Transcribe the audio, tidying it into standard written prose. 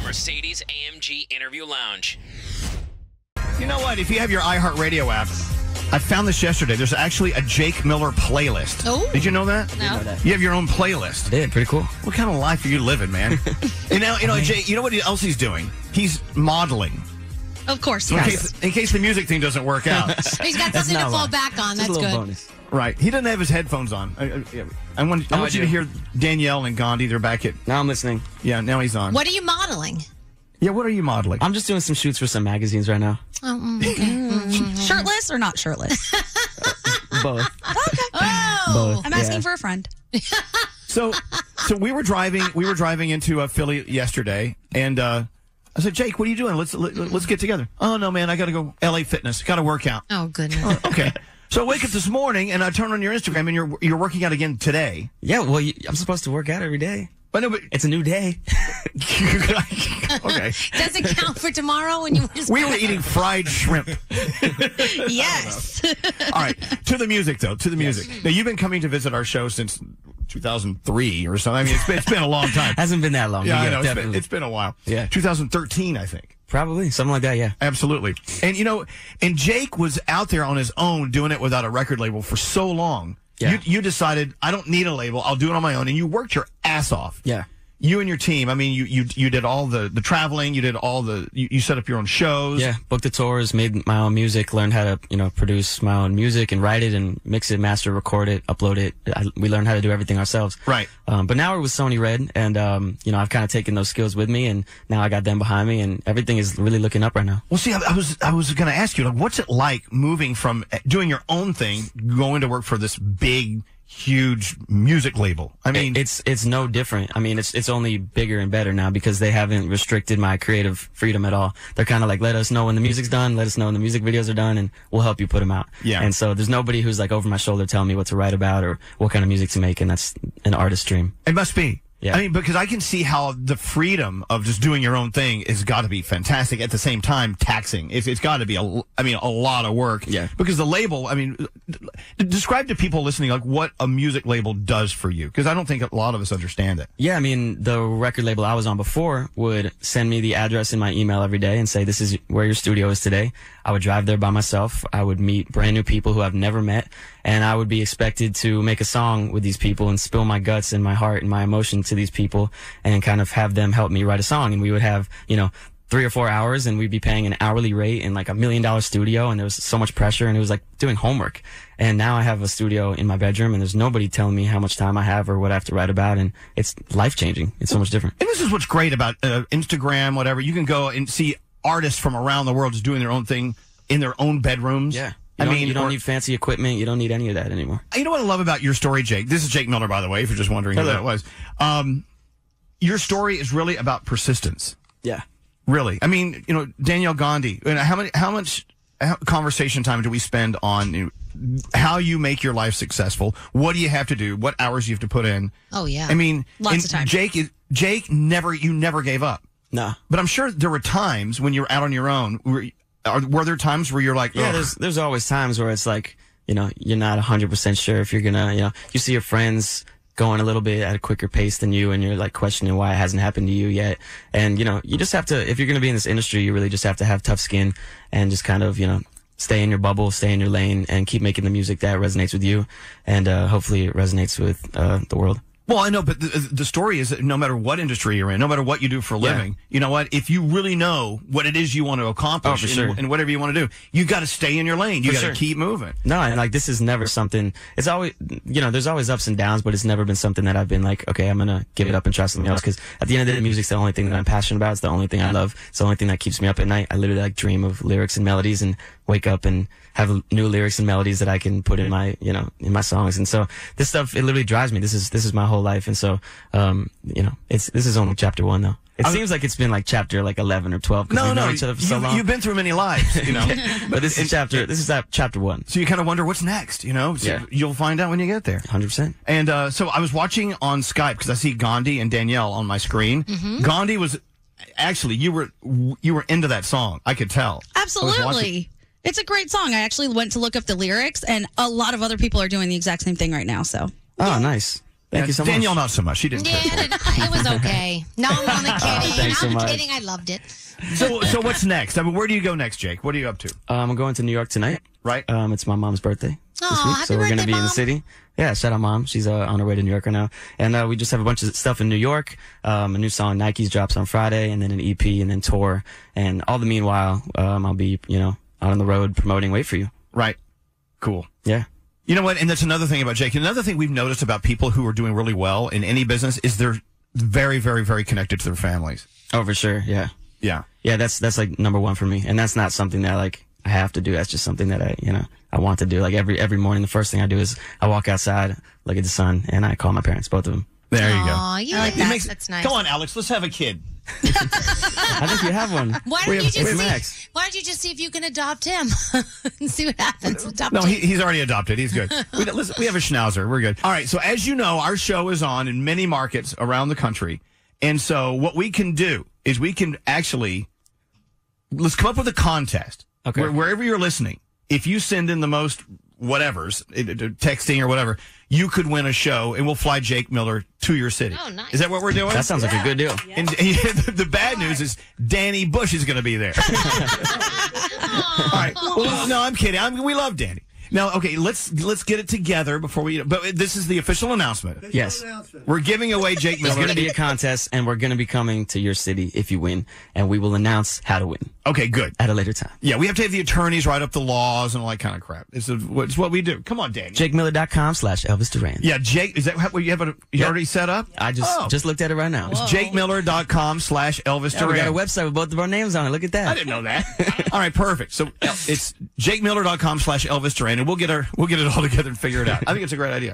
Mercedes-AMG Interview Lounge. You know what? If you have your iHeartRadio app, I found this yesterday. There's actually a Jake Miller playlist. Oh. Did you know that? No. Know that. You have your own playlist. I did. Pretty cool. What kind of life are you living, man? And now, Jake, you know what else he's doing? He's modeling. Of course, In yes. case the music thing doesn't work out. He's got something to fall back on. Just That's a little good. bonus. Right. He doesn't have his headphones on. I want you to hear Danielle and Gandhi. They're back at... Now I'm listening. Yeah, now he's on. What are you modeling? Yeah, what are you modeling? I'm just doing some shoots for some magazines right now. Oh, okay. Shirtless or not shirtless? Both. Okay. Oh. Both. I'm asking Yeah. for a friend. So we were driving into Philly yesterday, and I said, Jake, what are you doing? Let's get together. Oh no, man, I got to go LA Fitness. Got to work out. Oh, goodness. Okay. So I wake up this morning and I turn on your Instagram and you're working out again today. Yeah, well, I'm supposed to work out every day. But no, but It's a new day. okay. Does it count for tomorrow when you just We were eating fried shrimp. Yes. All right. To the music, though. To the music. Now, you've been coming to visit our show since 2003 or something. I mean, it's been a long time. Hasn't been that long. Yeah, I know. Definitely. It's been a while. Yeah. 2013, I think. Probably. Something like that, yeah. Absolutely. And, and Jake was out there on his own doing it without a record label for so long. Yeah. You decided, I don't need a label. I'll do it on my own. And you worked your ass off. Yeah. You and your team. I mean, you did all the traveling. You did all you set up your own shows. Yeah, booked the tours, made my own music, learned how to, produce my own music and write it and mix it, master, record it, upload it. We learned how to do everything ourselves. Right. But now we're with Sony Red, and, I've kind of taken those skills with me, and now I got them behind me, and everything is really looking up right now. Well, see, I was going to ask you, like, what's it like moving from doing your own thing, going to work for this big, huge music label? I mean, it's no different. I mean, it's only bigger and better now because they haven't restricted my creative freedom at all. They're kind of like, let us know when the music's done, let us know when the music videos are done, and we'll help you put them out. Yeah. And so there's nobody who's like over my shoulder telling me what to write about or what kind of music to make, and that's an artist's dream. it must be. Yeah. I mean, because I can see how the freedom of just doing your own thing has got to be fantastic. At the same time, taxing. It's got to be a lot of work. Yeah. Because the label, describe to people listening like what a music label does for you. Because I don't think a lot of us understand it. Yeah, I mean, the record label I was on before would send me the address in my email every day and say, this is where your studio is today. I would drive there by myself. I would meet brand new people who I've never met, and I would be expected to make a song with these people and spill my guts and my heart and my emotion to these people and kind of have them help me write a song. And we would have, 3 or 4 hours, and we'd be paying an hourly rate in like $1 million studio, and there was so much pressure, and it was like doing homework. And now I have a studio in my bedroom, and there's nobody telling me how much time I have or what I have to write about, and it's life-changing. It's so much different. And this is what's great about Instagram, whatever. You can go and see artists from around the world just doing their own thing in their own bedrooms. Yeah. You don't need fancy equipment. You don't need any of that anymore. You know what I love about your story, Jake? This is Jake Miller, by the way, if you're just wondering who that was. Your story is really about persistence. Yeah. Really. I mean, Danielle Gandhi, how much conversation time do we spend on how you make your life successful? What do you have to do? What hours you have to put in? Oh, yeah. I mean, Lots of time. Jake never gave up. No. But I'm sure there were times when you were out on your own. Were there times where you're like, yeah, ugh. there's always times where it's like, you're not 100% sure if you're gonna, you see your friends going a little bit at a quicker pace than you, and you're like questioning why it hasn't happened to you yet. And, you just have to, if you're gonna be in this industry, you really just have to have tough skin and just kind of, stay in your bubble, stay in your lane, and keep making the music that resonates with you. And, hopefully it resonates with, the world. Well, I know, but the story is that no matter what industry you're in, no matter what you do for a living, you know what? If you really know what it is you want to accomplish and whatever you want to do, you got to stay in your lane. You got to keep moving. No, and like this is never something. It's always, there's always ups and downs, but it's never been something that I've been like, okay, I'm gonna give it up and try something else. Because at the end of the day, music's the only thing that I'm passionate about. It's the only thing I love. It's the only thing that keeps me up at night. I literally like dream of lyrics and melodies and wake up and have new lyrics and melodies that I can put in my, in my songs. And so this stuff, it literally drives me. This is my whole life. And so, this is only chapter 1 though. It seems like it's been like chapter 11 or 12 because we've known each other for so long. You've been through many lives, But this is chapter 1. So you kind of wonder what's next, So you'll find out when you get there. 100%. And so I was watching on Skype because I see Gandhi and Danielle on my screen. Mm-hmm. Gandhi was actually you were into that song. I could tell. Absolutely. It's a great song. I actually went to look up the lyrics, and a lot of other people are doing the exact same thing right now. So. Oh, nice. Thank you so much. Danielle, not so much. She didn't. Yeah, it was okay. No, I'm only kidding. Thanks so I'm much. kidding. I loved it. So what's next? I mean, where do you go next, Jake? What are you up to? I'm going to New York tonight. Right. It's my mom's birthday this Aw, week, happy so we're going to birthday, be in the Mom. city. Yeah, shout out Mom. She's on her way to New York right now. And we just have a bunch of stuff in New York. A new song, Nike's, drops on Friday, and then an EP, and then tour. And all the meanwhile, I'll be, out on the road promoting Wait For You. Right. Cool. Yeah. You know what? And that's another thing about Jake. Another thing we've noticed about people who are doing really well in any business is they're very, very, very connected to their families. Oh, for sure. Yeah. Yeah. Yeah, that's like number one for me. And that's not something that I have to do. That's just something that I want to do. Like every morning, the first thing I do is I walk outside, look at the sun, and I call my parents, both of them. There you go. Aw, you like that. That's nice. Come on, Alex. Let's have a kid. I think you have one. Why don't you just see if you can adopt him and see what happens? No, he's already adopted. He's good. We have a schnauzer. We're good. All right. So as you know, our show is on in many markets around the country. And so what we can do is we can actually, let's come up with a contest. Okay. Wherever you're listening, if you send in the most whatevers, texting or whatever, you could win a show, and we'll fly Jake Miller to your city. Oh, nice. Is that what we're doing? That sounds like a good deal. And the bad news is Danny Bush is going to be there. All right. Well, no, I'm kidding. We love Danny. Now, okay, let's get it together before we. But this is the official announcement. Yes. We're giving away Jake Miller. There's going to be a contest, and we're going to be coming to your city if you win, and we will announce how to win. Okay, good. At a later time. Yeah, we have to have the attorneys write up the laws and all that kind of crap. It's what we do. Come on, Danny. JakeMiller.com/Elvis Duran. Yeah, Jake. Is that what you have? Already set up? I just looked at it right now. It's JakeMiller.com/Elvis Duran. We got a website with both of our names on it. Look at that. I didn't know that. All right, perfect. So it's JakeMiller.com/Elvis Duran, and we'll get it all together and figure it out. I think it's a great idea.